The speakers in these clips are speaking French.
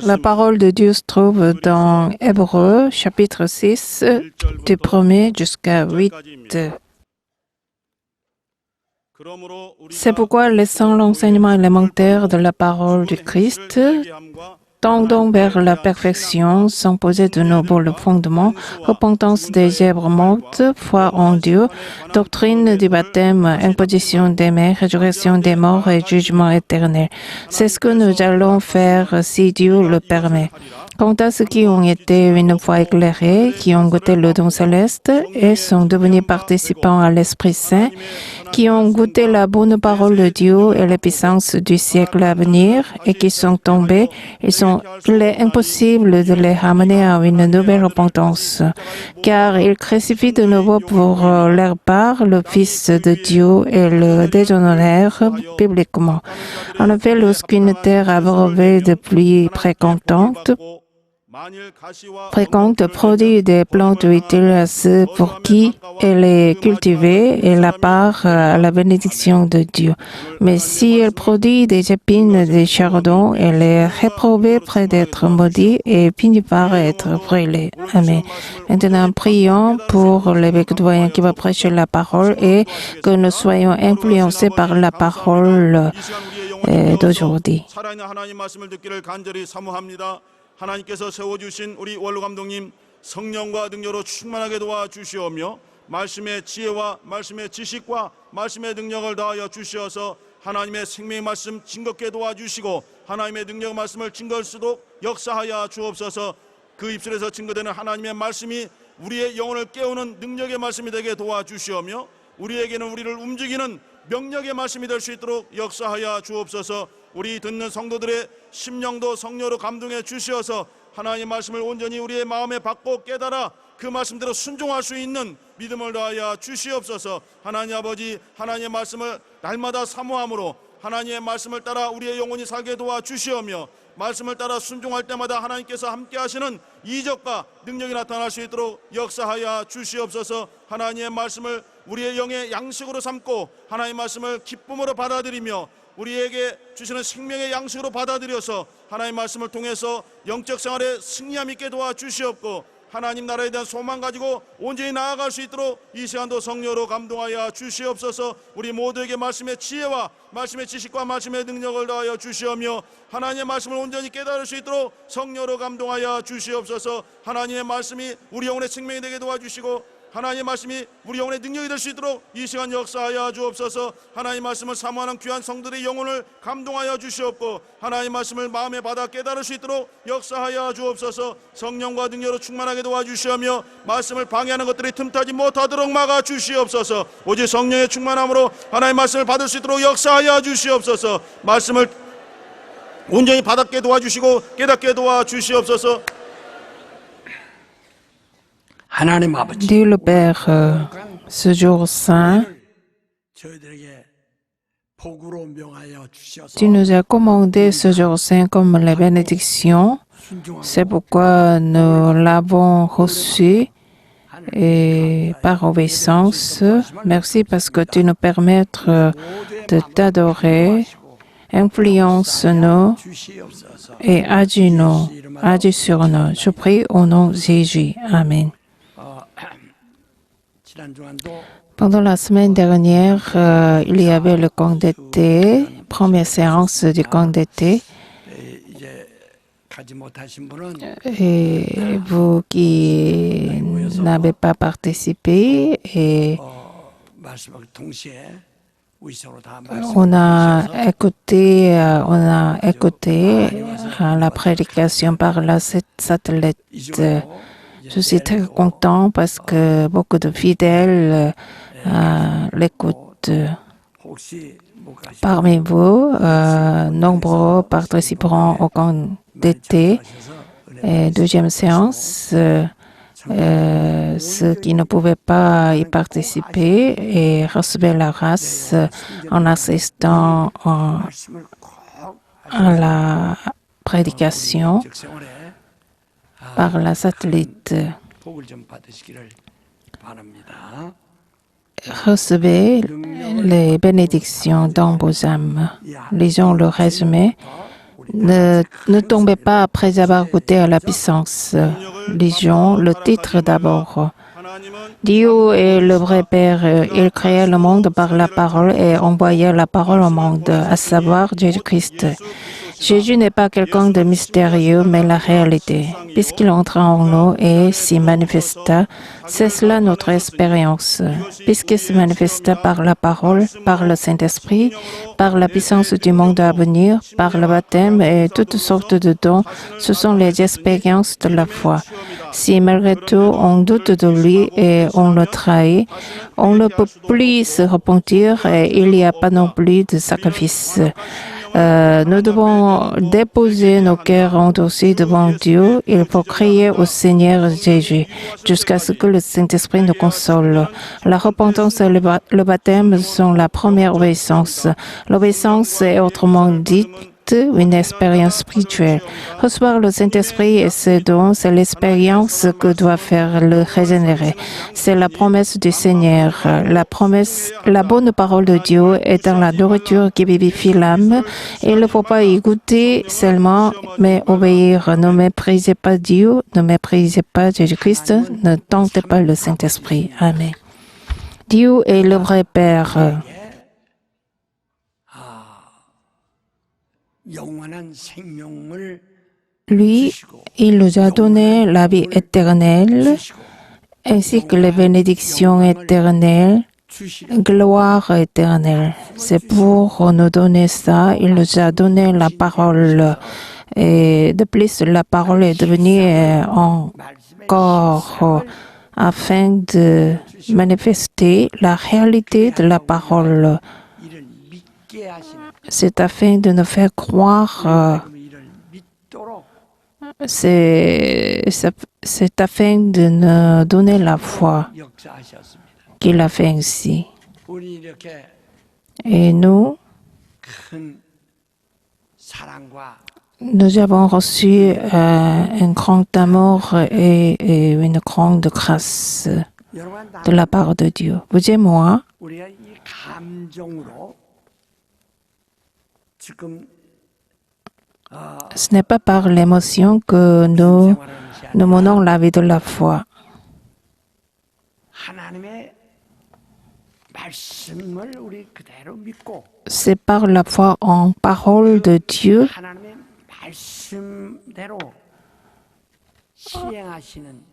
La parole de Dieu se trouve dans Hébreux, chapitre 6, du 1er jusqu'à 8. C'est pourquoi, laissant l'enseignement élémentaire de la parole du Christ, tendons vers la perfection, sans poser de nouveau le fondement, repentance des œuvres mortes, foi en Dieu, doctrine du baptême, imposition des mains, résurrection des morts et jugement éternel. C'est ce que nous allons faire si Dieu le permet. Quant à ceux qui ont été une fois éclairés, qui ont goûté le don céleste et sont devenus participants à l'Esprit Saint, qui ont goûté la bonne parole de Dieu et les puissances du siècle à venir et qui sont tombés, il est impossible de les ramener à une nouvelle repentance, car ils crucifient de nouveau pour leur part le Fils de Dieu et le déshonorèrent publiquement. En effet, lorsqu'une terre abreuvée de pluie fréquente produit des plantes utiles à ceux pour qui elle est cultivée et la part à la bénédiction de Dieu. Mais si elle produit des épines, des chardons, elle est réprouvée près d'être maudite et finit par être brûlée. Amen. Maintenant, prions pour l'évêque doyen qui va prêcher la parole et que nous soyons influencés par la parole d'aujourd'hui. 하나님께서 세워주신 우리 원로 감독님 성령과 능력으로 충만하게 도와주시오며 말씀의 지혜와 말씀의 지식과 말씀의 능력을 다하여 주시어서 하나님의 생명의 말씀 증거케 도와주시고 하나님의 능력 말씀을 증거할 수도 역사하여 주옵소서. 그 입술에서 증거되는 하나님의 말씀이 우리의 영혼을 깨우는 능력의 말씀이 되게 도와주시오며 우리에게는 우리를 움직이는 명령의 말씀이 될 수 있도록 역사하여 주옵소서. 우리 듣는 성도들의 심령도 성령으로 감동해 주시어서 하나님의 말씀을 온전히 우리의 마음에 받고 깨달아 그 말씀대로 순종할 수 있는 믿음을 더하여 주시옵소서. 하나님 아버지, 하나님의 말씀을 날마다 사모함으로 하나님의 말씀을 따라 우리의 영혼이 살게 도와주시오며 말씀을 따라 순종할 때마다 하나님께서 함께 하시는 이적과 능력이 나타날 수 있도록 역사하여 주시옵소서. 하나님의 말씀을 우리의 영의 양식으로 삼고 하나님의 말씀을 기쁨으로 받아들이며 우리에게 주시는 생명의 양식으로 받아들여서 하나님의 말씀을 통해서 영적 생활에 승리함 있게 도와주시옵고 하나님 나라에 대한 소망 가지고 온전히 나아갈 수 있도록 이 시간도 성령으로 감동하여 주시옵소서. 우리 모두에게 말씀의 지혜와 말씀의 지식과 말씀의 능력을 더하여 주시오며 하나님의 말씀을 온전히 깨달을 수 있도록 성령으로 감동하여 주시옵소서. 하나님의 말씀이 우리 영혼의 생명이 되게 도와주시고 하나님의 말씀이 우리 영혼의 능력이 될 수 있도록 이 시간 역사하여 주옵소서. 하나님의 말씀을 사모하는 귀한 성들의 영혼을 감동하여 주시옵고 하나님의 말씀을 마음에 받아 깨달을 수 있도록 역사하여 주옵소서. 성령과 능력으로 충만하게 도와주시오며 말씀을 방해하는 것들이 틈타지 못하도록 막아 주시옵소서. 오직 성령의 충만함으로 하나님의 말씀을 받을 수 있도록 역사하여 주시옵소서. 말씀을 온전히 받았게 도와주시고 깨닫게 도와주시옵소서. 하나님 아버지, Dieu le Père, ce jour saint, 저희들에게 복으로 명하여 주셔서 tu nous as commandé ce jour saint comme la bénédiction. C'est pourquoi nous l'avons reçu et par obéissance. Merci parce que tu nous permets de t'adorer. Influence-nous 주시옵소서. et agis sur nous. Je prie au nom de Jésus. Amen. 지난 주간도 Pendant la semaine dernière, il y avait le camp d'été, première séance du camp d'été. 이제 가지 못하신 분은 Et vous qui n'avez pas participé, et 말씀하고 동시에 의성으로 다 on a écouté la prédication par la satellite. Je suis très content parce que beaucoup de fidèles l'écoutent. 혹시 못 가시 Parmi vous, nombreux participeront au camp d'été. Et deuxième séance, ceux qui ne pouvaient pas y participer et recevaient la grâce en assistant 말씀을 꼭 à la prédication 생활에 par la satellite. 복을 좀 받으시기를 바랍니다. Recevez les bénédictions dans vos âmes. Lisons le résumé. Ne tombez pas après avoir goûté à la puissance. Lisons le titre d'abord. Dieu est le vrai Père. Il créa le monde par la parole et envoya la parole au monde, à savoir Jésus-Christ. Jésus n'est pas quelqu'un de mystérieux, mais la réalité. Puisqu'il entra en nous et s'y manifesta, c'est cela notre expérience. Puisqu'il se manifesta par la parole, par le Saint-Esprit, par la puissance du monde à venir, par le baptême et toutes sortes de dons, ce sont les expériences de la foi. Si malgré tout on doute de lui et on le trahit, on ne peut plus se repentir et il n'y a pas non plus de sacrifice. Nous devons déposer nos cœurs endurcis devant Dieu. Il faut crier au Seigneur Jésus jusqu'à ce que le Saint-Esprit nous console. La repentance et le baptême sont la première obéissance. L'obéissance est autrement dite une expérience spirituelle. Recevoir le Saint-Esprit et ses dons, c'est l'expérience que doit faire le régénéré. C'est la promesse du Seigneur. La bonne parole de Dieu est dans la nourriture qui vivifie l'âme. Il ne faut pas y goûter seulement, mais obéir. Ne méprisez pas Dieu, ne méprisez pas Jésus-Christ, ne tentez pas le Saint-Esprit. Amen. Dieu est le vrai Père. 영원한 생명을 Lui, il nous a donné la vie éternelle, ainsi que les bénédictions éternelles, gloire éternelle. C'est pour nous donner ça, il nous a donné la parole Et de plus, la parole est devenue encore afin de manifester la réalité de la parole. 이를 믿게 하시는 C'est afin de nous faire croire, 이를 믿도록 c'est afin de nous donner la foi 역사하셨습니다. qu'il a fait ainsi. 우리 이렇게 Et nous, 큰 사랑과 nous avons reçu un grand amour et une grande grâce 여러분 de la part de Dieu. Vous et moi, 우리가 이 감정으로 지금 ce n'est pas par l'émotion que nous menons la vie de la foi. 하나님의 말씀을 우리 그대로 믿고 C'est par la foi en parole de Dieu, 하나님의 말씀대로 시행하시는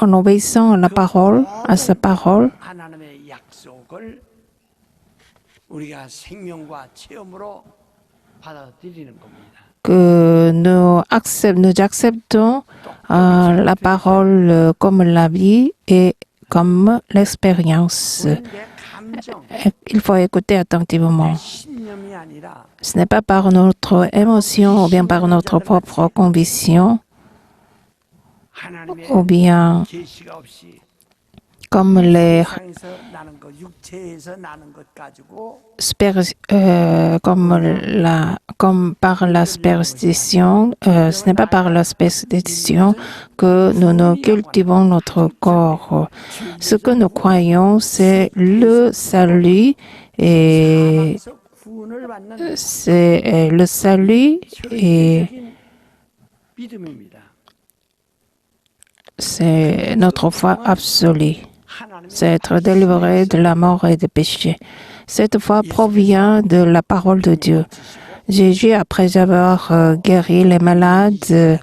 en obéissant à la parole, à sa parole, 하나님의 약속을 우리가 생명과 체험으로 받아들이는 겁니다. que nous acceptons la parole comme la vie et comme l'expérience. 내 감정, Il faut écouter attentivement. 신념이 아니라 Ce n'est pas par notre émotion ou bien par notre propre conviction 하나님의 ou bien 계시가 없이 comme 세상에서 나는 것, 육체에서 나는 것 가지고 comme par la superstition. Ce n'est pas par la superstition que nous cultivons notre corps. Ce que nous croyons, c'est le salut et 그래서 구원을 받는 c'est le salut et 최종적인 믿음입니다. c'est notre foi absolue. 하나님의 C'est être délivré de la mort et des péchés. Cette foi provient de la parole de Dieu. Jésus, après avoir guéri les malades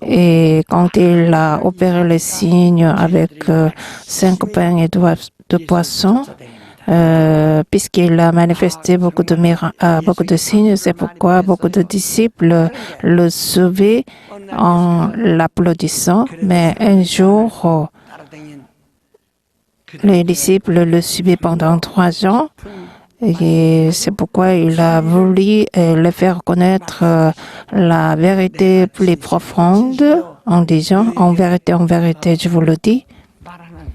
et quand il a opéré les signes avec 5 pains et 2 poissons, puisqu'il a manifesté beaucoup de signes, c'est pourquoi beaucoup de disciples le suivaient en l'applaudissant. Mais un jour, 따라다닌 les disciples le suivaient pendant 3 ans et c'est pourquoi il a voulu les faire connaître la vérité plus profonde en disant en vérité, je vous le dis, 말하는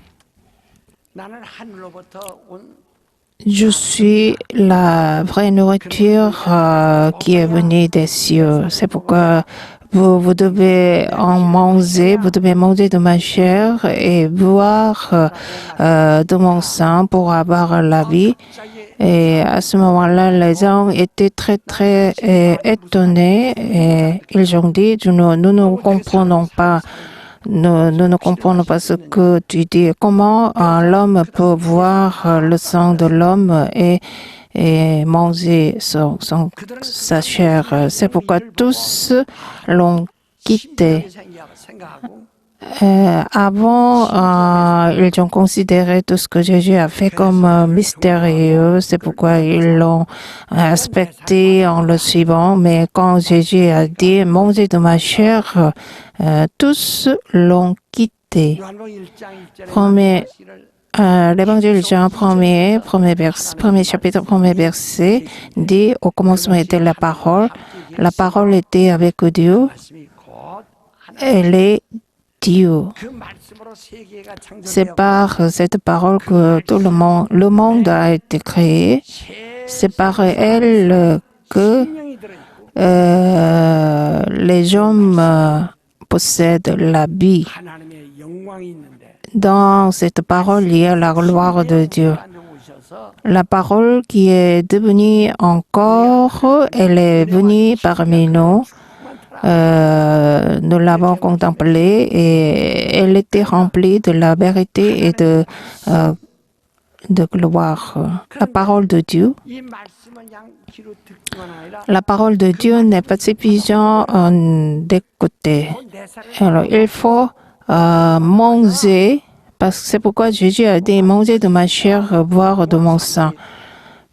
나는 하늘로부터 온 je suis la vraie nourriture qui est venue des cieux. C'est pourquoi vous devez en manger, vous devez manger de ma chair et boire de mon sang pour avoir la vie. Et à ce moment-là, les gens étaient très étonnés et ils ont dit, nous ne comprenons pas. Nous ne comprenons pas ce que tu dis. Comment l'homme peut boire le sang de l'homme et manger sa chair. C'est pourquoi tous l'ont quitté. 생각하고 Avant, ils ont considéré tout ce que Jésus a fait comme mystérieux. C'est pourquoi ils l'ont respecté en le suivant. Mais quand Jésus a dit « Mangez de ma chair », tous l'ont quitté. 요한복음 1장 1절에 L'évangile de Jean, premier chapitre, premier verset, dit « Au commencement était la parole était avec Dieu, 말씀이 곧 elle est Dieu. 그 말씀으로 세계가 C'est 창조되었고 par cette parole que tout le monde a été créé. C'est par elle que 생명이 들어있고 les hommes possèdent la vie. 하나님의 영광이 있는데 Dans cette parole, il y a la gloire de Dieu. 오셔서 La parole qui est devenue encore, elle est venue parmi nous. Nous l'avons contemplée et elle était remplie de la vérité et de gloire. La parole de Dieu. 이 말씀은 양 귀로 듣기만 아니라 La parole de Dieu n'est pas suffisant d'écouter. 내 살을 Alors, il faut manger, parce que c'est pourquoi Jésus a dit manger de ma chair, boire de mon sang.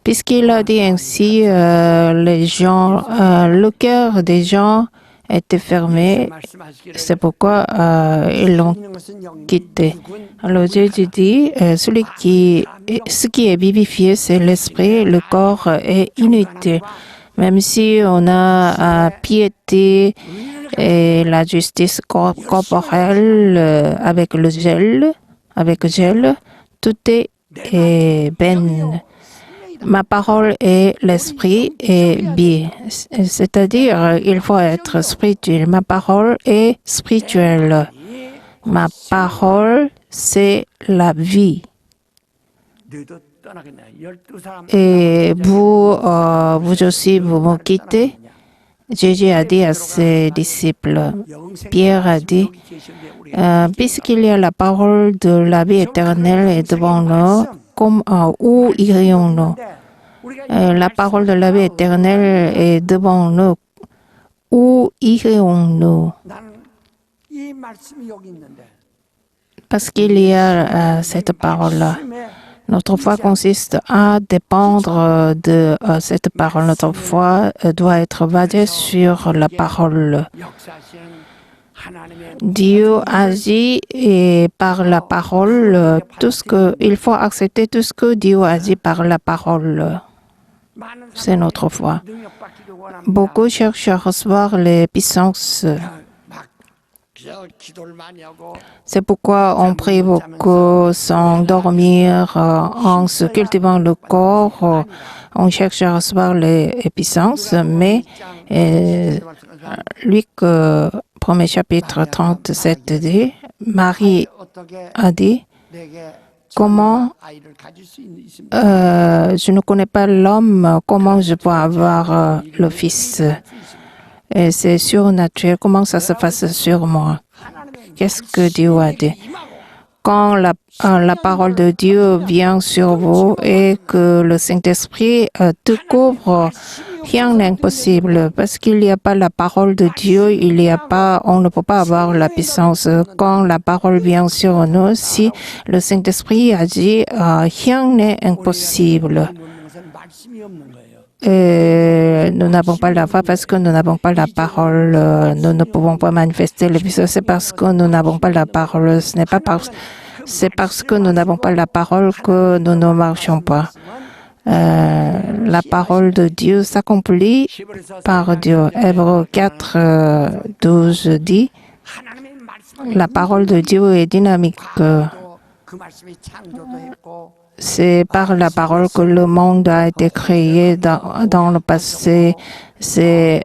Puisqu'il a dit ainsi, les gens, le cœur des gens était fermée. C'est pourquoi ils l'ont quitté. Alors Jésus dit, ce qui est vivifié, c'est l'esprit, le corps est inutile. Même si on a piété et la justice corporelle avec gel, tout est vain. Ma parole est l'esprit et vie. C'est-à-dire, il faut être spirituel. Ma parole est spirituelle. Ma parole, c'est la vie. Et vous aussi, vous me quittez. Jésus a dit à ses disciples, Pierre a dit, puisqu'il y a la parole de la vie éternelle devant nous, où irions-nous? La parole de la vie éternelle est devant nous. Où irions-nous? Parce qu'il y a cette parole-là. Notre foi consiste à dépendre de cette parole. Notre foi doit être basée sur la parole. Dieu agit et par la parole, il faut accepter tout ce que Dieu agit par la parole. C'est notre foi. Beaucoup cherchent à recevoir les puissances. C'est pourquoi on prie beaucoup sans dormir, en se cultivant le corps. On cherche à recevoir les puissances, mais Luc, premier chapitre 37 dit, Marie a dit, comment je ne connais pas l'homme, comment je peux avoir le Fils? Et c'est surnaturel, comment ça se passe sur moi? Qu'est-ce que Dieu a dit? Quand la parole de Dieu vient sur vous et que le Saint-Esprit te couvre, rien n'est impossible. Parce qu'il n'y a pas la parole de Dieu, on ne peut pas avoir la puissance. Quand la parole vient sur nous, si le Saint-Esprit agit, rien n'est impossible. Nous n'avons pas la foi parce que nous n'avons pas la parole. Nous ne pouvons pas manifester les puissances. C'est parce que nous n'avons pas la parole. C'est parce que nous n'avons pas la parole que nous ne marchons pas. La parole de Dieu s'accomplit par Dieu. Hébreux 4, 12 dit, la parole de Dieu est dynamique. C'est par la parole que le monde a été créé dans le passé. C'est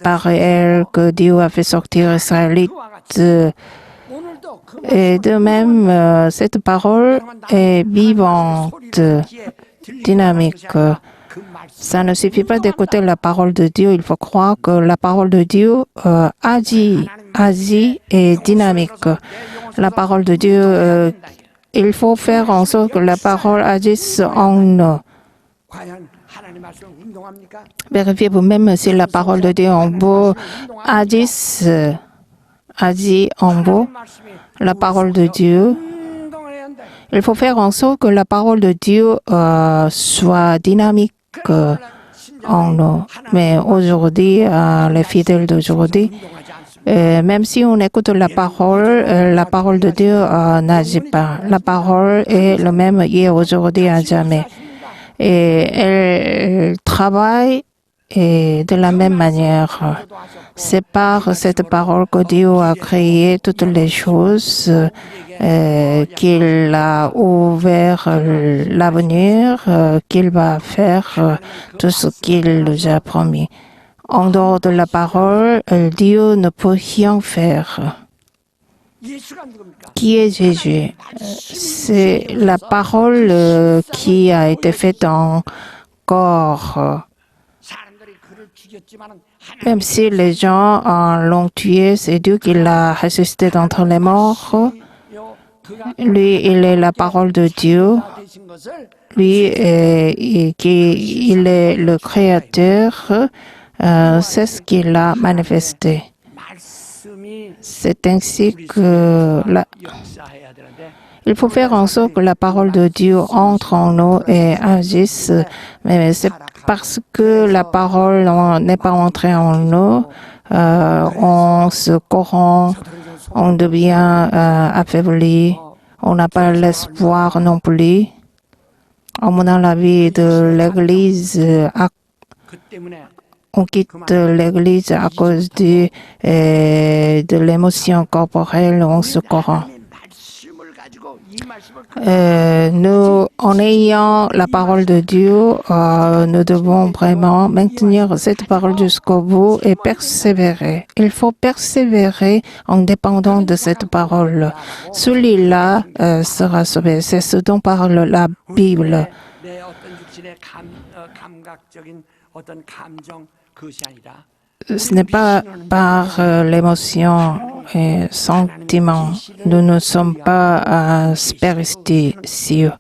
par elle que Dieu a fait sortir les Israélites. Et de même, cette parole est vivante, dynamique. Ça ne suffit pas d'écouter la parole de Dieu. Il faut croire que la parole de Dieu agit et dynamique. La parole de Dieu, il faut faire en sorte que la parole agisse en nous. Vérifiez vous-même si la parole de Dieu en vous agit en vous. La parole de Dieu, il faut faire en sorte que la parole de Dieu soit dynamique en nous. Mais aujourd'hui, les fidèles d'aujourd'hui, même si on écoute la parole de Dieu n'agit pas. La parole est le même hier, aujourd'hui, à jamais. Et elle travaille de la même manière. C'est par cette parole que Dieu a créé toutes les choses, qu'il a ouvert l'avenir, qu'il va faire tout ce qu'il nous a promis. En dehors de la parole, Dieu ne peut rien faire. Qui est Jésus? C'est la parole qui a été faite en corps. Même si les gens l'ont tué, c'est Dieu qui l'a ressuscité d'entre les morts. Lui, il est la parole de Dieu. Lui, il est le Créateur. C'est ce qu'il a manifesté. C'est ainsi que il faut faire en sorte que la parole de Dieu entre en nous et agisse. Mais c'est parce que la parole n'est pas entrée en nous on se corrompt, on devient affaibli, on n'a pas l'espoir non plus. En menant la vie de l'Église, 그 때문에 on quitte l'Église à cause de l'émotion corporelle, on se corrompt. 하나님의 말씀을 가지고 이 말씀을 Nous, en ayant la parole de Dieu, nous devons vraiment maintenir cette parole jusqu'au bout et persévérer. Il faut persévérer en dépendant de cette parole. Celui-là sera sauvé. C'est ce dont parle la Bible. 내 어떤 육신의 감각적인 어떤 감정 그것이 아니라 Ce n'est pas par l'émotion et sentiment. Nous ne sommes pas superstitieux.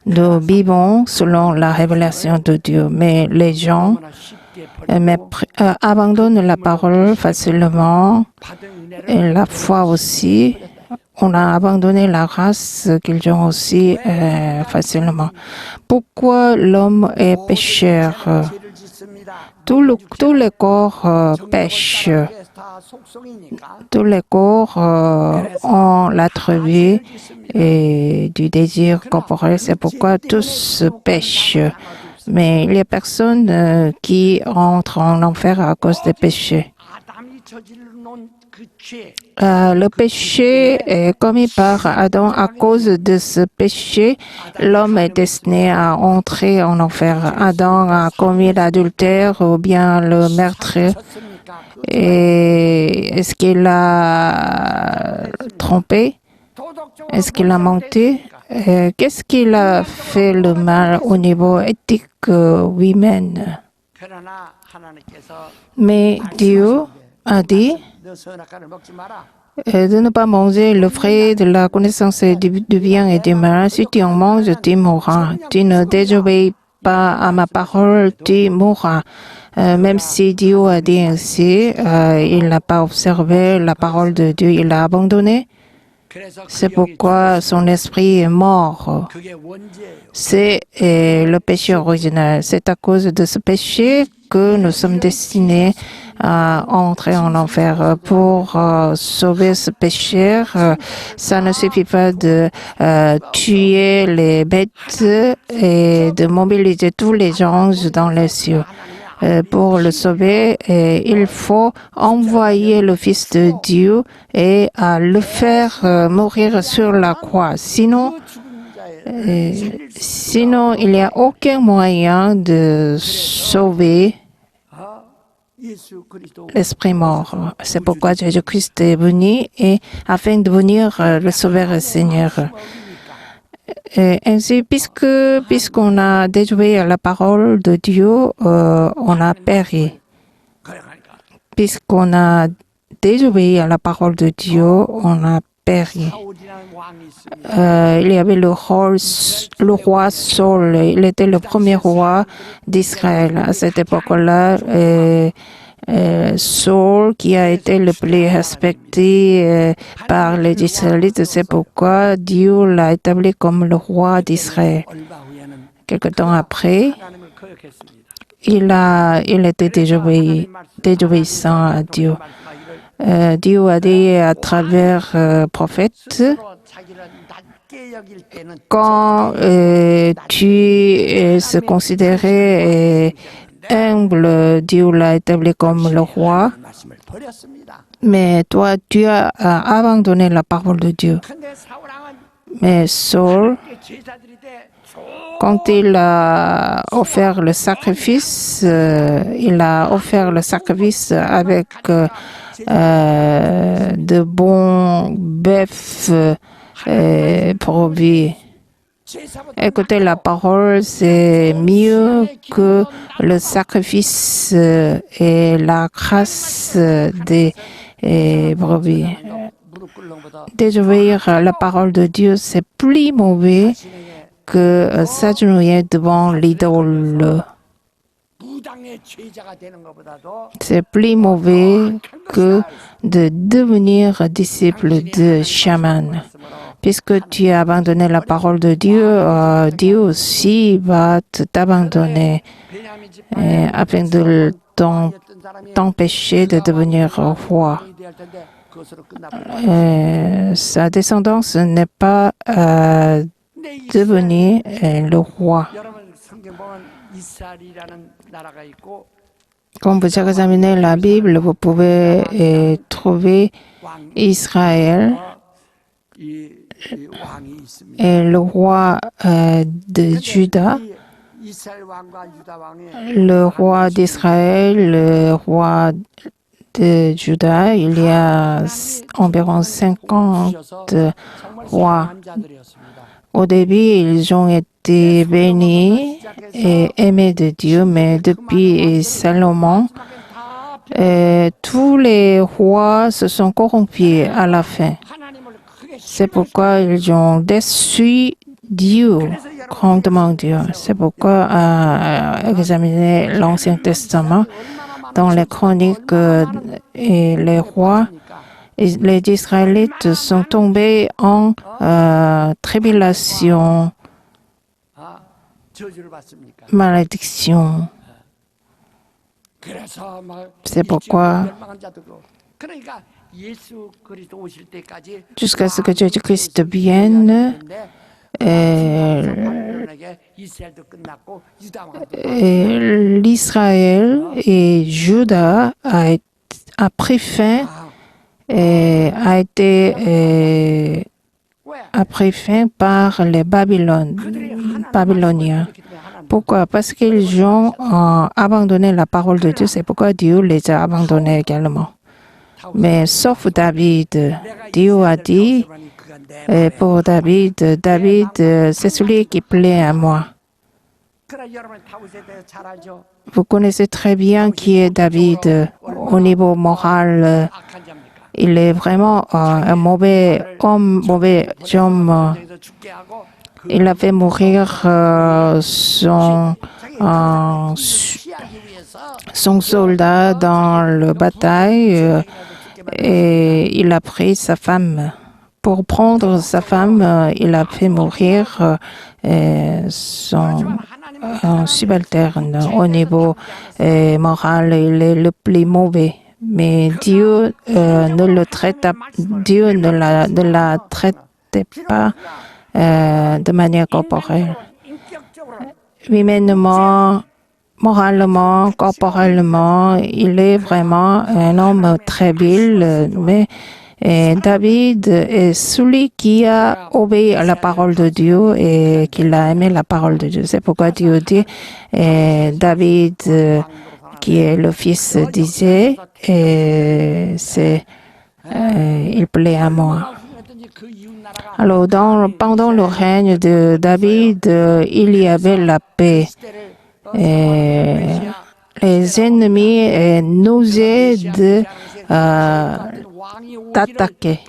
Nous vivons selon la révélation de Dieu. Mais les gens abandonnent la parole facilement et la foi aussi. On a abandonné la race qu'ils ont aussi facilement. Pourquoi l'homme est pécheur? 죄를 짓습니다. Tous les corps pêchent. 다 속성이니까 Tous les corps ont l'attribut et du désir corporel. C'est pourquoi tous pêchent. Mais il y a personne qui entre en enfer à cause des péchés. 아담이 저질러 놓은 그 죄, Le péché est commis par Adam. À cause de ce péché, l'homme est destiné à entrer en enfer. Adam a commis l'adultère ou bien le meurtre. 쳤습니까? 그 Et est-ce qu'il a trompé? 도덕적으로 Est-ce qu'il a menti? Qu'est-ce qu'il a fait le mal au niveau éthique humain? 그러나 하나님께서 Mais Dieu a dit 너 선악과를 먹지 마라. de ne pas manger le fruit de la connaissance du bien et du mal. Si tu en manges, tu mourras. Tu ne désobéis pas à ma parole, tu mourras. Même si Dieu a dit ainsi, il n'a pas observé la parole de Dieu, il l'a abandonné. 그래서 그 C'est 영이 pourquoi son esprit est mort. 그게 원죄예요. C'est le péché original. C'est à cause de ce péché que nous sommes destinés à entrer en enfer. Pour sauver ce péché, ça ne suffit pas de tuer les bêtes et de mobiliser tous les anges dans les cieux. Pour le sauver, il faut envoyer le Fils de Dieu et le faire mourir sur la croix. Sinon, il n'y a aucun moyen de sauver 예수 그리스도 l'esprit mort. C'est pourquoi Jésus-Christ est venu et afin de venir le sauveur et Seigneur. Et ainsi, puisqu'on a déjoué la parole de Dieu, on a péri. 걸어가니까 Puisqu'on a déjoué la parole de Dieu, on a péri. 사울이라는 왕이 있습니다. Il y avait le roi Saul. Il était le premier roi d'Israël. À cette époque-là, Saul, qui a été le plus respecté par les Israélites, c'est pourquoi Dieu l'a établi comme le roi d'Israël. 얼마 후에는 Quelque temps après, 하나님을 거역했습니다. il était désobéissant à Dieu. Dieu a dit à travers prophète, 스스로 자기를 낮게 여길 때는 quand tu se considérais humble, Dieu l'a établi comme le roi, 말씀을 버렸습니다. mais toi, tu as abandonné la parole de Dieu. 근데 사울 왕은 Mais Saul, 제자들이 돼 quand il a offert le sacrifice, avec de bons bœufs brebis. Écouter la parole, c'est mieux que le sacrifice et la grâce des brebis. 무릎 꿇는 것보다 Désobéir à la parole de Dieu, c'est plus mauvais que s'agenouiller devant l'idole. 무당의 죄자가 되는 것보다도 C'est plus mauvais que de devenir disciple de chaman. Puisque tu as abandonné la parole de Dieu, Dieu aussi va t'abandonner afin de empêché de devenir roi. Sa descendance n'est pas devenue le roi. Quand vous examinez la Bible, vous pouvez trouver Israël et le roi de Juda, le roi d'Israël, le roi de Juda. Il y a environ 50 rois. Au début, ils ont été bénis et aimés de Dieu, mais depuis Salomon, tous les rois se sont corrompus à la fin. C'est pourquoi ils ont déçu Dieu, grandement Dieu. C'est pourquoi examiner l'Ancien Testament dans les chroniques et les rois, les Israélites sont tombés en tribulation, malédiction. C'est pourquoi, jusqu'à ce que Jésus-Christ vienne, l'Israël et Juda a pris fin par les Babyloniens. Pourquoi? Parce qu'ils ont abandonné la parole de Dieu. C'est pourquoi Dieu les a abandonnés également. Mais sauf David, Dieu a dit pour David, c'est celui qui plaît à moi. Vous connaissez très bien qui est David au niveau moral. Il est vraiment un mauvais homme. Il a fait mourir son soldat dans la bataille et il a pris sa femme. Pour prendre sa femme, il a fait mourir son subalterne. Au niveau moral, il est le plus mauvais. Mais Dieu ne la traitait pas de manière corporelle. Humainement, moralement, corporellement, il est vraiment un homme très vil, mais David est celui qui a obéi à la parole de Dieu et qui a aimé la parole de Dieu. C'est pourquoi Dieu dit, David, qui est le fils d'Isée, il plaît à moi. Alors, pendant le règne de David, il y avait la paix. Les ennemis nous aident d'attaquer.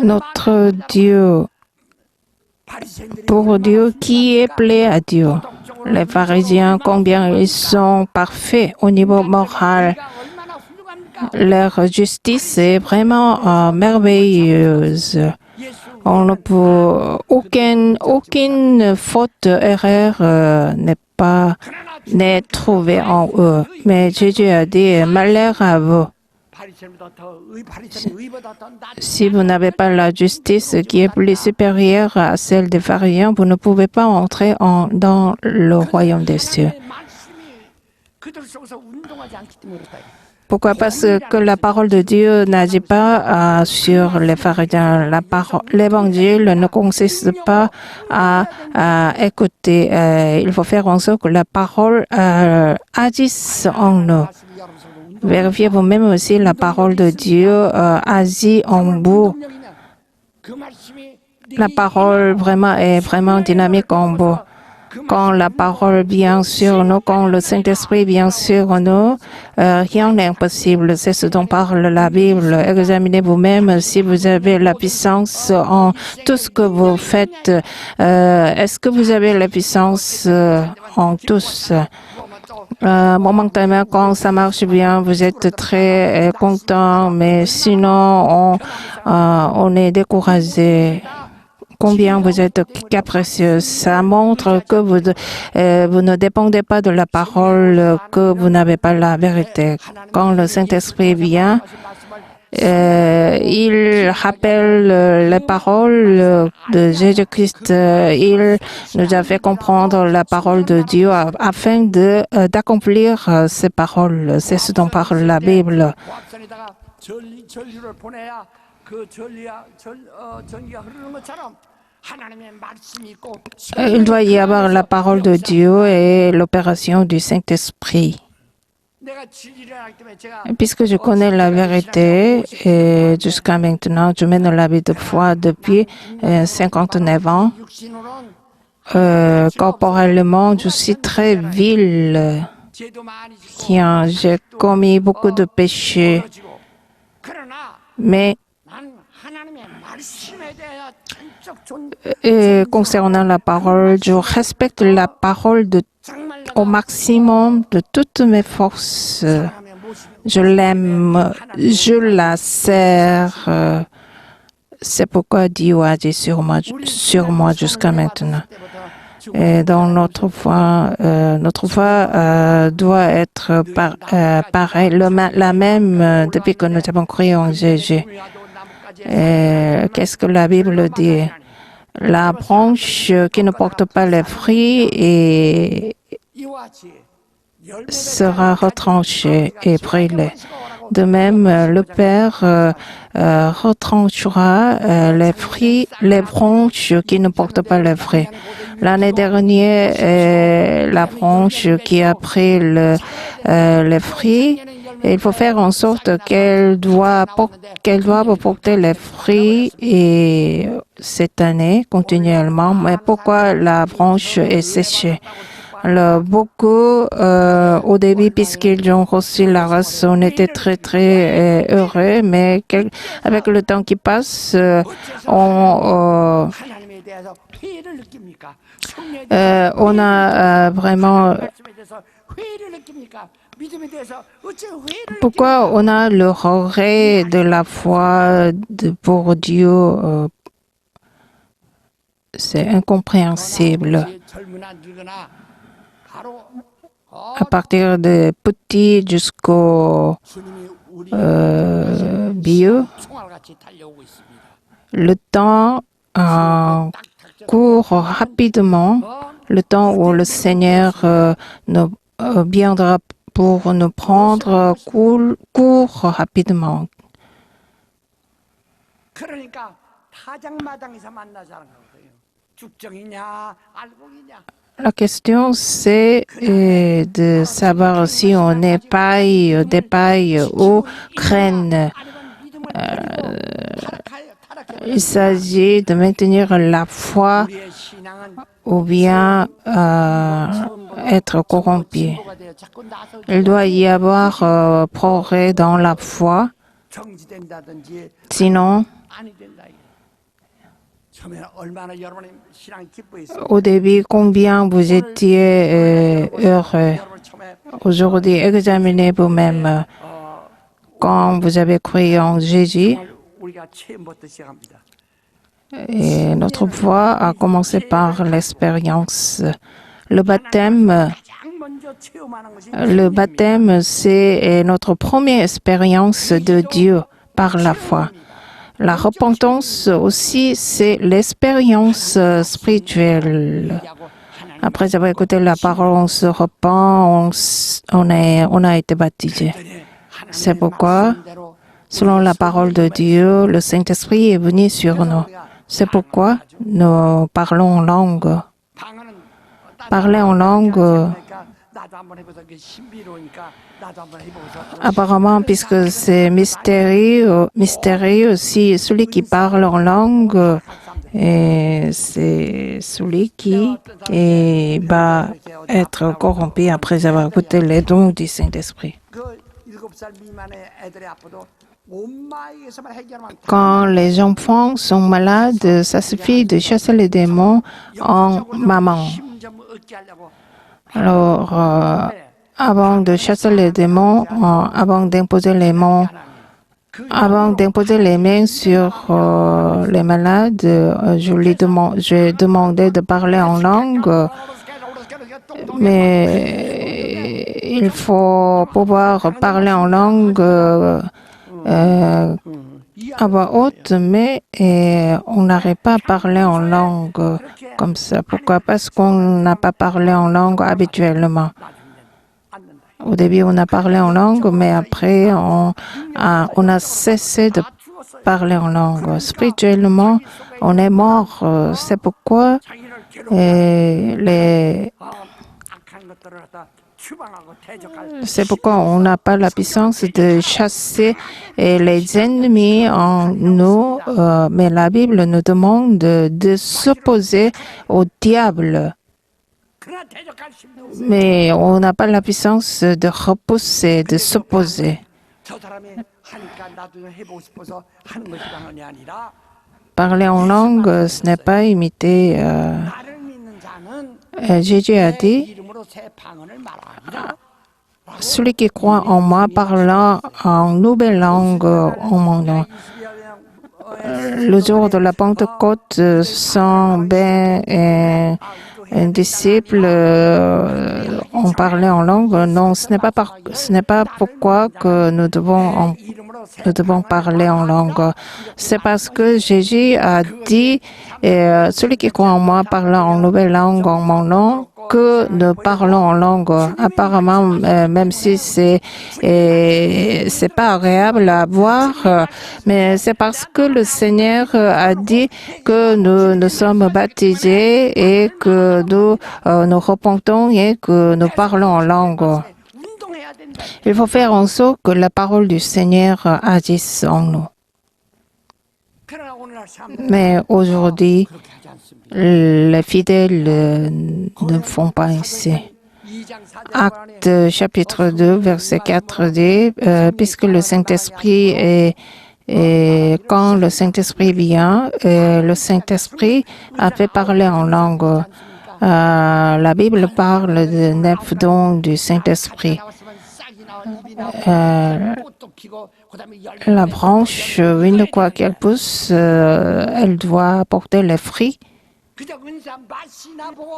Notre Dieu, pour Dieu, qui est plaît à Dieu? Les pharisiens, combien ils sont parfaits au niveau moral. Leur justice est vraiment merveilleuse. On ne peut, aucune faute, erreur n'est trouvée en eux. Mais Jésus a dit, malheur à vous. Si vous n'avez pas la justice qui est plus supérieure à celle des pharisiens, vous ne pouvez pas entrer dans le royaume des cieux. Pourquoi? Parce que la parole de Dieu n'agit pas sur les pharisiens. L'évangile ne consiste pas à écouter. Il faut faire en sorte que la parole agisse en nous. Vérifiez vous-même aussi la parole de Dieu agit en vous. La parole est vraiment dynamique en vous. Quand la parole vient sur nous, quand le Saint-Esprit vient sur nous, rien n'est impossible. C'est ce dont parle la Bible. Examinez vous-même si vous avez la puissance en tout ce que vous faites. Est-ce que vous avez la puissance en tous? Momentanément, quand ça marche bien, vous êtes très content, mais sinon, on est découragé. combien vous êtes cas précieux. Ça montre que vous ne dépendez pas de la parole, que vous n'avez pas la vérité. Quand le Saint-Esprit vient, il rappelle les paroles de Jésus-Christ. Il nous a fait comprendre la parole de Dieu afin d'accomplir ces paroles. C'est ce dont parle la Bible. 보합선에다가 전류를 보내야 그 전기가 흐르는 것처럼 하나님의 말씀이 있고 Il doit y avoir la parole de Dieu et l'opération du Saint-Esprit. 내가 진리를 알기 때문에 제가 Puisque je connais la vérité et jusqu'à maintenant, je mène la vie de foi depuis 59 ans. 육신으로는 Corporellement, je suis très vil. 죄도 많이 짓고 J'ai commis beaucoup de péchés. 벌어지고 그러나 Mais 난 하나님의 말씀에 대하여 전적 존 concernant la parole, je respecte la parole 정말 au maximum de toutes mes forces. 하나님의 모습 Je l'aime, je la sers. C'est pourquoi Dieu a dit sur moi jusqu'à maintenant. Et dans notre foi doit être pareille, la même depuis que nous avons cru en Jésus. Qu'est-ce que la Bible dit? La branche qui ne porte pas les fruits sera retranchée et brûlée. De même, le Père retranchera les branches qui ne portent pas les fruits. L'année dernière, la branche qui a pris les fruits, il faut faire en sorte qu'elle doive porter les fruits et cette année continuellement. Mais pourquoi la branche est séchée? Alors, beaucoup, au début, puisqu'ils ont reçu la race, on était très, très heureux, mais avec le temps qui passe, on a vraiment... Pourquoi on a le regret de la foi pour Dieu? C'est incompréhensible. À partir de petit jusqu'au vieux, le temps court rapidement, le temps où le Seigneur viendra pour nous prendre court rapidement. 그러니까 타장마당에서 만나자는 거예요. 죽정이냐 알곡이냐. La question, c'est de savoir si on est paille, des pailles ou graines. Il s'agit de maintenir la foi 우리의 신앙은 ou bien être corrompu. Il doit y avoir progrès dans la foi, 정지된다든지 sinon, 아니 된다. 처음에 얼마나 여러분의 신앙이 기뻐했어요. au début, combien vous étiez heureux. 여러분 처음에 Aujourd'hui, examinez vous-même. Quand vous avez cru en Jésus, 정말 우리가 처음부터 시작합니다. et notre foi a commencé par l'expérience. Le baptême, 가장 먼저 체험하는 것이 c'est notre première expérience de Dieu par la foi. La repentance aussi, c'est l'expérience spirituelle. Après avoir écouté la parole, on se repent, on a été baptisé. C'est pourquoi, selon la parole de Dieu, le Saint-Esprit est venu sur nous. C'est pourquoi nous parlons en langue. Parler en langue, 나도 한번 해보자. 그게 신비로우니까 나도 한번 해보자. apparemment, puisque c'est mystérieux aussi, celui qui parle en langue, c'est celui qui va être corrompu après avoir écouté les dons du Saint-Esprit. 그 7살 미만의 애들이 아파도 엄마에게서만 해결하면 Quand les enfants sont malades, ça suffit de chasser les démons en maman. 힘좀 얻게 하려고 Alors, avant de chasser les démons, avant d'imposer les mains Avant d'imposer les mains sur les malades, j'ai demandé de parler en langue, mais il faut pouvoir parler en langue à voix haute, mais on n'arrive pas à parler en langue comme ça. Pourquoi? Parce qu'on n'a pas parlé en langue habituellement. Au début, on a parlé en langue, mais après, on a cessé de parler en langue. Spirituellement, on est mort. C'est pourquoi on n'a pas la puissance de chasser les ennemis en nous, mais la Bible nous demande de s'opposer au diable. Mais on n'a pas la puissance de repousser, de s'opposer. Parler en langue, ce n'est pas imiter. Jésus a dit, celui qui croit en moi parlant en nouvelle langue en mon nom. Le jour de la Pentecôte, 120 disciples ont parlé en langue. Non, ce n'est pas pourquoi que nous devons parler en langue. C'est parce que Jésus a dit, celui qui croit en moi parlant en nouvelle langue en mon nom, que nous parlons en langue. Apparemment, même si c'est pas agréable à voir, mais c'est parce que le Seigneur a dit que nous sommes baptisés et que nous repentons et que nous parlons en langue. Il faut faire en sorte que la parole du Seigneur agisse en nous. Mais aujourd'hui, les fidèles ne font pas ainsi. Acte chapitre 2, verset 4 dit, puisque le Saint-Esprit quand le Saint-Esprit vient, le Saint-Esprit a fait parler en langue. La Bible parle de 9 dons du Saint-Esprit. La branche, une fois qu'elle pousse, elle doit porter les fruits.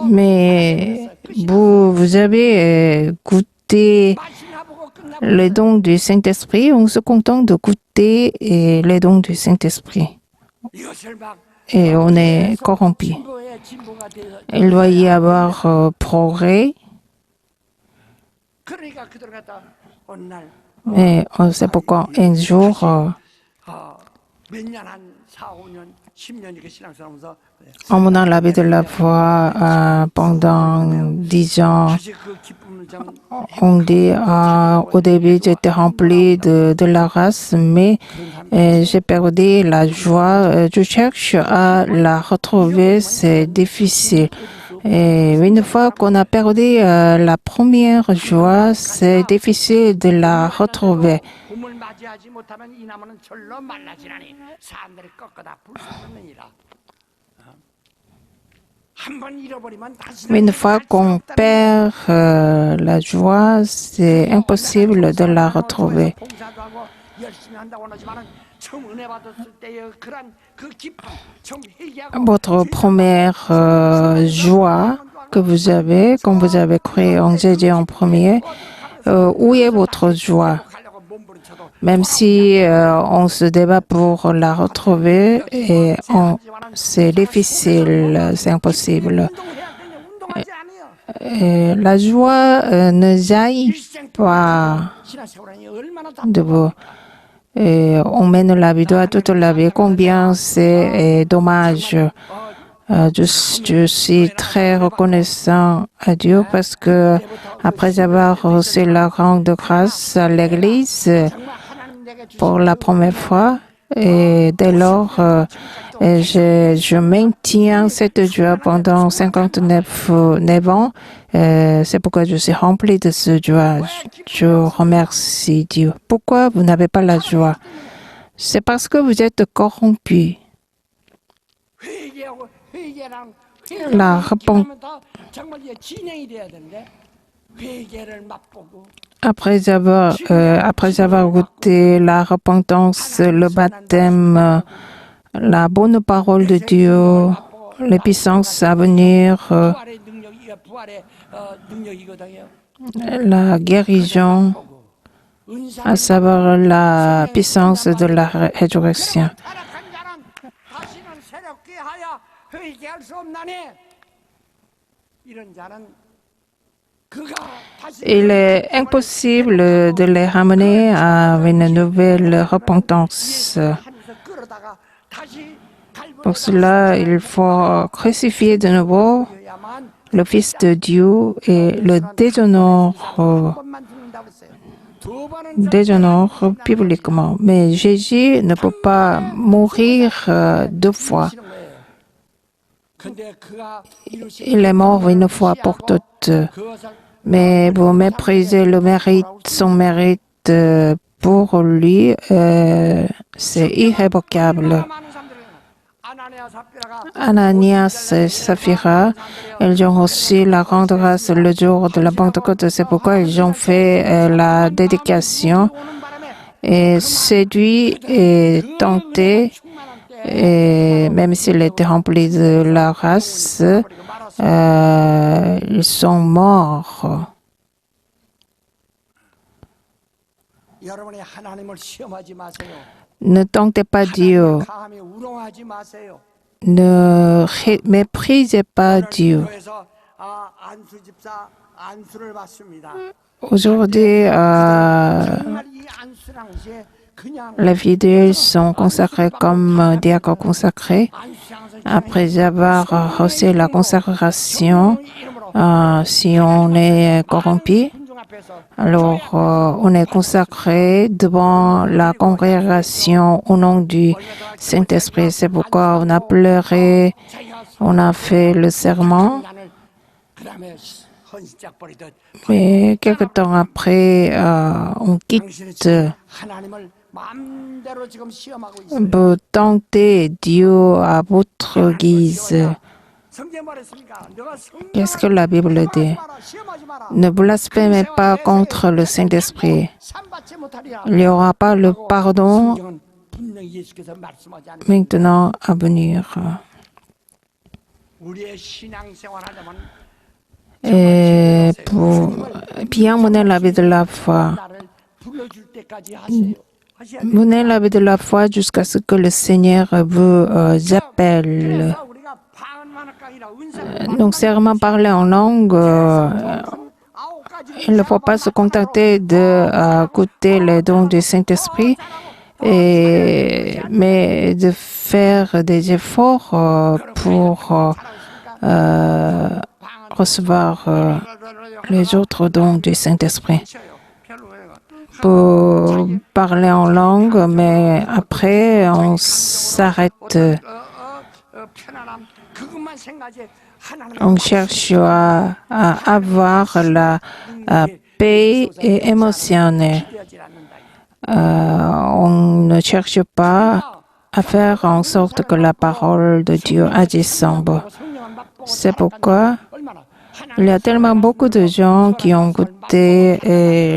Mais vous avez goûté les dons du Saint-Esprit, on se contente de goûter les dons du Saint-Esprit. Et on est corrompu. Il doit y avoir progrès. Et c'est pourquoi un jour, en menant la vie de la foi pendant 10 ans, on dit au début j'étais rempli de la race, mais j'ai perdu la joie. Je cherche à la retrouver, c'est difficile. Et une fois qu'on a perdu la première joie, c'est difficile de la retrouver. Une fois qu'on perd la joie, c'est impossible de la retrouver. Votre première joie que vous avez, quand vous avez cru en Jésus en premier, où est votre joie? Même si on se débat pour la retrouver, et c'est difficile, c'est impossible. Et la joie ne jaillit pas de vous. Et on mène la vie droite toute la vie. Combien c'est dommage. Je suis très reconnaissant à Dieu parce que après avoir reçu la grande grâce à l'Église pour la première fois, et dès lors, je maintiens cette joie pendant 59 ans. C'est pourquoi je suis rempli de ce joie. Je remercie Dieu. Pourquoi vous n'avez pas la joie? C'est parce que vous êtes corrompu. après avoir goûté la repentance, le baptême, la bonne parole de Dieu, les puissances à venir, 부활의 능력이 부활의 능력이거든요. la guérison, à savoir la puissance de la résurrection. 타락한 자는 다시는 새롭게 하여 회개할 수 없나니 이런 자는 그가 다시 Il est impossible de les ramener à une nouvelle repentance. 하늘에서 끌어다가 다시 Pour cela, il faut crucifier de nouveau 갈보야만 le Fils de Dieu et le déshonore, 한 번만 죽는다고 했어요. 두 번은 déshonore publiquement. Mais Jésus ne peut pas mourir deux fois. 죽이시는 거예요. 근데 그가 이루신 Il est mort une fois pour toutes. 그것을 Mais vous méprisez le mérite, son mérite pour lui, c'est irrévocable. 많은 사람들은 아나니아 삽비라가 Ananias et Saphira, ils ont reçu la grande grâce le jour de la Pentecôte. C'est pourquoi ils ont fait la dédication 오는 바람에 et séduit et tenté, 충만한 때 et même s'il était rempli de la race, ils sont morts. 여러분이 하나님을 시험하지 마세요. Ne tentez pas Dieu, 감히 우롱하지 마세요. ne méprisez pas Dieu. 교회에서 안수 집사 안수를 받습니다. Aujourd'hui, 정말 이 안수랑 이제 그냥 les fidèles sont consacrés comme diacres consacrés. 안수장에서 Après avoir reçu la consécration, si on est corrompu, 군중 앞에서 alors on est consacré devant la congrégation au nom du Saint-Esprit. C'est pourquoi on a pleuré, on a fait le serment. 나를 그다음에 헌신짝 버리듯 Mais quelque temps après, on quitte 당신은 하나님을 마음대로 지금 시험하고 있어요. pour tenter Dieu à votre guise. 성경에 말했습니까? 너가 Qu'est-ce que la Bible dit? 시험하지 마라. Ne blasphémez pas contre le Saint-Esprit. 산 받지 못하리라. Il n'y aura pas le pardon 성경은 분명히 예수께서 말씀하지 않으면 maintenant à venir. 우리의 신앙생활 하려면 Et pour bien mener la vie de la foi, 나를 불러줄 때까지 하세요. 하셔야 돼요. mener la vie de la foi jusqu'à ce que le Seigneur vous appelle. 그래서 우리가 방언만학강이라 은사 Donc, sérieusement parler en langue, 아홉 가지 il ne faut pas se contenter de écouter les dons du Saint-Esprit, mais de faire des efforts pour recevoir les autres dons du Saint-Esprit. Pour parler en langue, mais après on s'arrête, 편안함 그것만 생각하지 하나님 on cherche à avoir la paix émotionnelle. 되어질 않는다. On ne cherche pas à faire en sorte que la parole de Dieu agisse en vous. 성령을 맛보고 C'est pourquoi 얼마나 il y a tellement beaucoup de gens qui ont goûté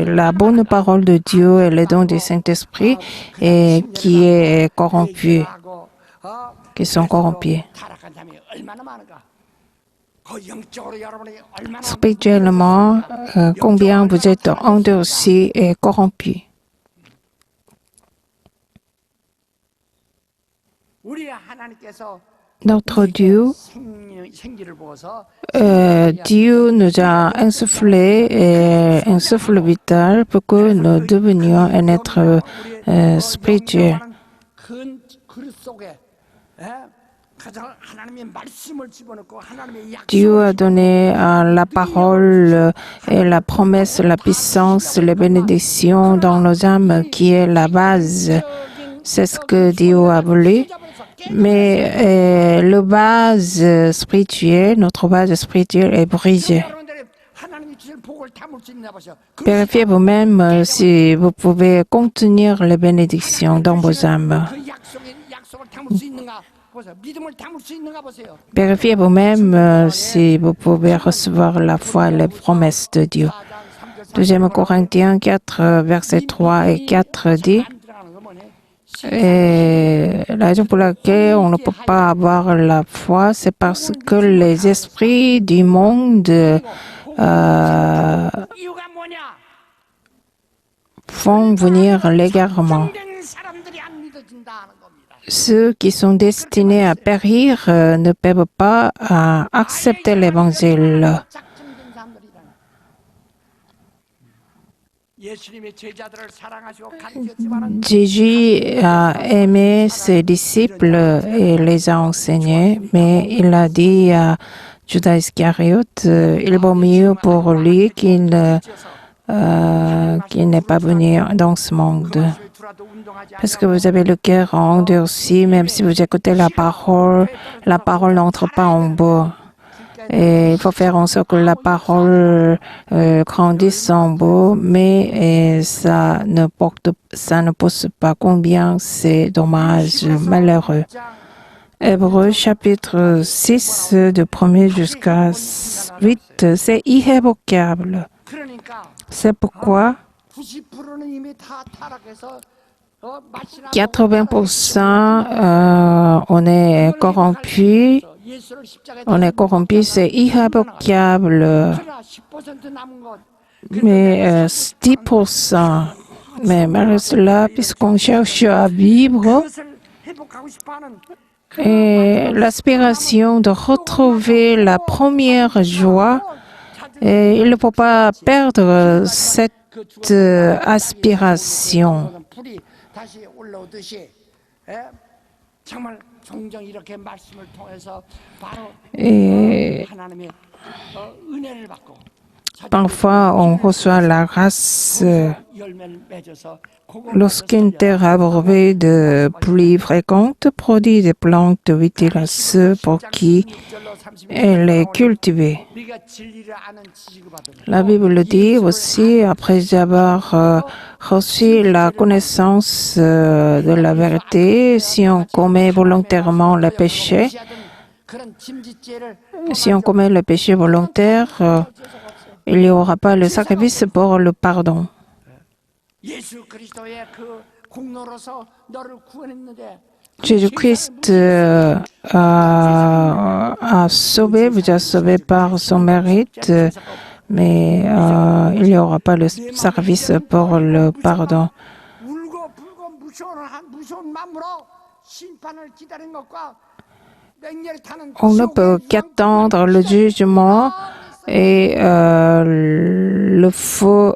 la bonne parole de Dieu et les dons du Saint-Esprit et qui est corrompu, 하고 qui sont corrompus. 타락한 사람이 얼마나 많은가. 그 영적으로 여러분이 얼마나 Spirituellement, combien vous êtes endurcis et corrompus. 우리 하나님께서 Notre Dieu, 생기를 보고서 Dieu nous a insufflé un souffle vital pour que nous devenions un être spirituel. 큰 그릇 속에 가장 하나님의 말씀을 집어넣고 하나님의 Dieu a donné la parole et la promesse, la puissance, les bénédictions dans nos âmes qui est la base. C'est ce que Dieu a voulu. Mais le base spirituelle, notre base spirituelle est brisée. 여러분들이 하나님이 주실 복을 담을 수 있나 보세요. Vérifiez vous-même si vous pouvez contenir les bénédictions dans vos âmes. 그 약속을 담을 수 있는가 보세요. 믿음을 담을 수 있는가 보세요. Vérifiez vous-même si vous pouvez recevoir la foi et les promesses de Dieu. 4장 2 Corinthiens 4, versets 3 et 4 dit, et la raison pour laquelle on ne peut pas avoir la foi, c'est parce que les esprits du monde 이유가 뭐냐? font venir l'égarement. 된 사람들이 안 믿어진다는 겁니다. Ceux qui sont destinés à périr ne peuvent pas accepter l'évangile. 작정된 사람들이다. 예수님의 제자들을 사랑하시고 가르쳤지만은 Jésus a aimé ses disciples et les a enseignés, mais il a dit à Judas Iscariote, il vaut mieux pour lui qu'il n'ait pas venu dans ce monde. Parce que vous avez le cœur endurci, même si vous écoutez la parole n'entre pas en vous. Et il faut faire en sorte que la parole grandisse en vous, mais ça ne pousse pas. Combien c'est dommage, malheureux. Hébreux chapitre 6, de 1er jusqu'à 8, c'est irrévocable. 그러니까 C'est pourquoi 90%는 이미 다 타락해서 마시나 80% on est corrompu. 예수를 십자가에 On est corrompu, c'est irrévocable. 그러나 10% 남은 것 Mais 10%. Mais malgré cela, puisqu'on cherche à vivre, 그것을 회복하고 싶어하는 et l'aspiration de retrouver la première joie, et il ne faut pas perdre cette aspiration. 불이 다시 올라오듯이 정말 종종 이렇게 말씀을 통해서 바로 Et 하나님의 은혜를 받고 parfois, on reçoit la grâce 열매를 맺어서 lorsqu'une terre abreuvée de pluies fréquentes produit des plantes utiles à ceux pour qui elle est cultivée. 우리가 진리를 아는 지식을 받으면 La Bible dit aussi, après avoir reçu la connaissance de la vérité, si on commet volontairement le péché, 그런 짐짓죄를 si on commet le péché volontaire, il n'y aura pas le sacrifice pour le pardon. 예수 그리스도의 그 공로로서 너를 구원했는데 Jésus-Christ a sauvé, vous a sauvé par son mérite, mais il n'y aura pas le sacrifice pour le pardon. 울고 불고 무서운 마음으로 심판을 기다린 것과 맹렬히 타는 On ne peut qu'attendre le jugement et le feu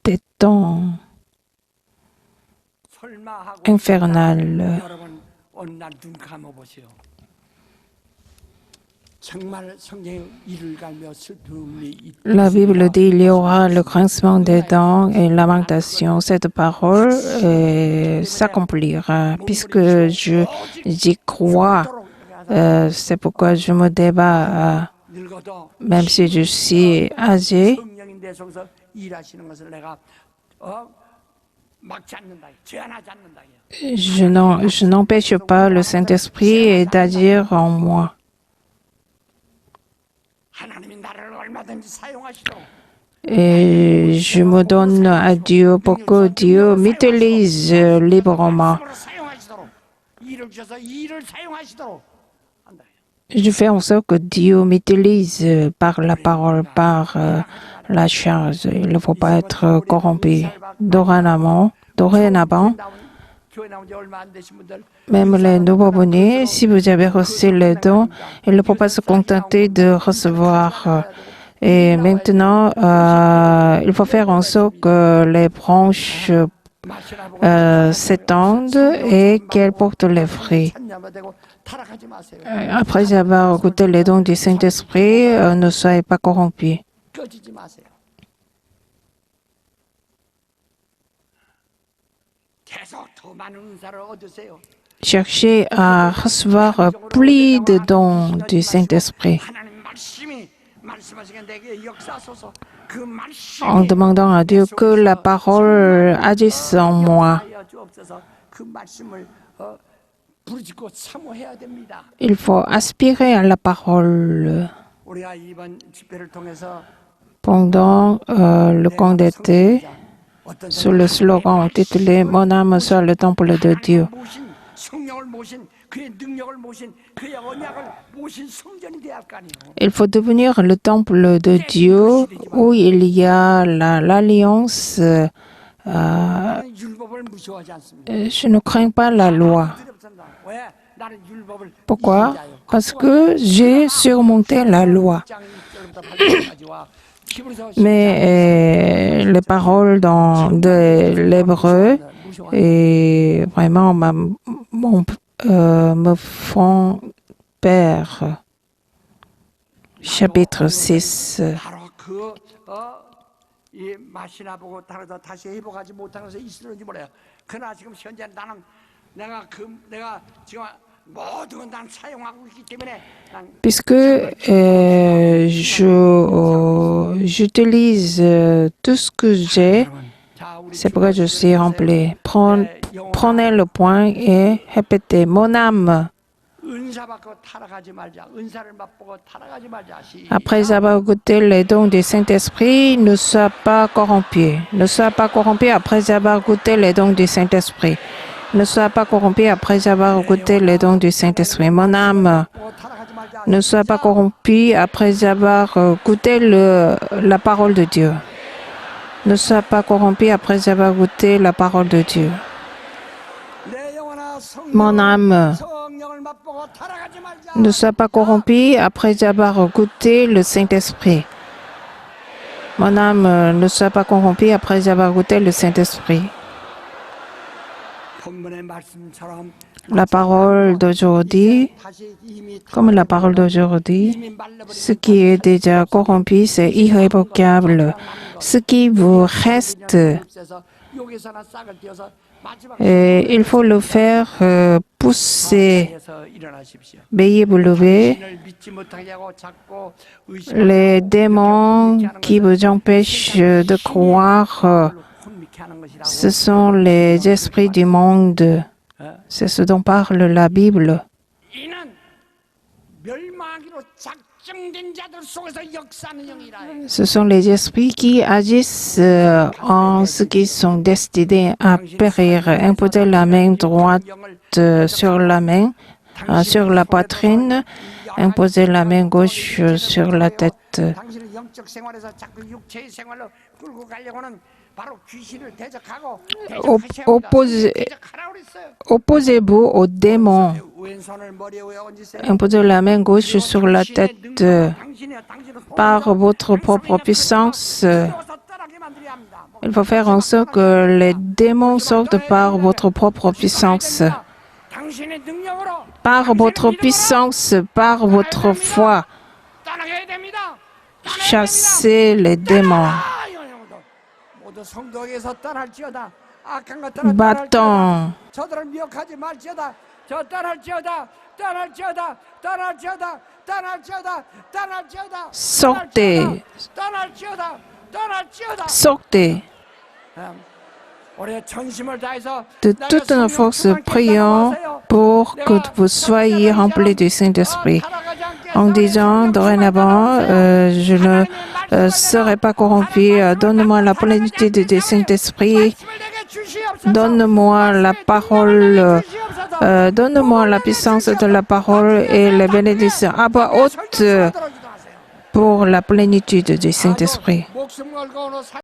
des temps 설마하고 infernal. 여러분 어느 날 눈 감아보세요. 정말 성경에 이를 갈며 슬픔이 La Bible dit il y aura le grincement des dents et lamentation. Cette parole s'accomplira puisque j'y crois. C'est pourquoi je me débat, 늙어도 même si je suis âgé. 성령이 내 속에서 일하시는 것을 내가 막지 않는다, 제한하지 않는다. Je n'empêche pas le Saint-Esprit d'agir en moi. 하나님이 나를 얼마든지 사용하시도록 Et je me donne à Dieu pour que Dieu m'utilise librement. 사용하시도록 일을 주셔서 일을 사용하시도록 한다. Je fais en sorte que Dieu m'utilise par la parole, par la charge. Il ne faut pas être corrompu. Dorénavant, 교회 나온 지 얼마 안 되신 분들 même les nouveaux-venus, si vous avez reçu les dons, il ne faut pas se contenter de recevoir. Et maintenant, il faut faire en sorte que les branches s'étendent et qu'elles portent les fruits. 찬양되고 타락하지 마세요. Après avoir goûté les dons du Saint-Esprit, ne soyez pas corrompus. 꺼지지 마세요. 계속 더 많은 은사를 얻으세요. Cherchez à recevoir plus de dons du Saint-Esprit. 하나님 말씀이 말씀하시게 내게 역사하소서. 그 말씀이 En demandant à Dieu que la parole agisse en moi. 역사하여 주옵소서. 그 말씀을 부르짖고 사모해야 됩니다. Il faut aspirer à la parole. 우리가 이번 집회를 통해서 Pendant le camp d'été, sous le slogan intitulé « Mon âme soit le temple de Dieu », il faut devenir le temple de Dieu où il y a l'alliance. Je ne crains pas la loi. Pourquoi? Parce que j'ai surmonté la loi. Mais les paroles de l'hébreu et vraiment me font peur. Chapitre 6. Puisque j'utilise tout ce que j'ai, c'est pourquoi je suis rempli. Prenez le point et répétez, mon âme. Après avoir goûté les dons du Saint-Esprit, ne sois pas corrompu. Ne sois pas corrompu après avoir goûté les dons du Saint-Esprit. Ne sois pas corrompu après avoir goûté les dons du Saint-Esprit. Mon âme, ne sois pas corrompu après avoir goûté la parole de Dieu. Ne sois pas corrompu après avoir goûté la parole de Dieu. Mon âme, ne sois pas corrompu après avoir goûté le Saint-Esprit. Mon âme, ne sois pas corrompu après avoir goûté le Saint-Esprit. La parole d'aujourd'hui, comme la parole d'aujourd'hui, ce qui est déjà corrompu, c'est irrévocable. Ce qui vous reste, il faut le faire pousser. Veuillez vous lever. Les démons qui vous empêchent de croire, ce sont les esprits du monde. C'est ce dont parle la Bible. Ce sont les esprits qui agissent en ceux qui sont destinés à périr. Imposez la main droite sur la main, sur la poitrine. Imposez la main gauche sur la tête. Opposez-vous aux démons. Imposez la main gauche sur la tête. Par votre propre puissance, il faut faire en sorte que les démons sortent par votre propre puissance. Par votre puissance, par votre foi, chassez les démons. Battons. Sortez. Sortez. De toute nos forces, prions pour que vous soyez remplis du Saint-Esprit. En disant, dorénavant, je ne serai pas corrompu. Donne-moi la plénitude du Saint-Esprit. Donne-moi la parole. Donne-moi la puissance de la parole et les bénédictions à voix haute pour la plénitude du Saint-Esprit.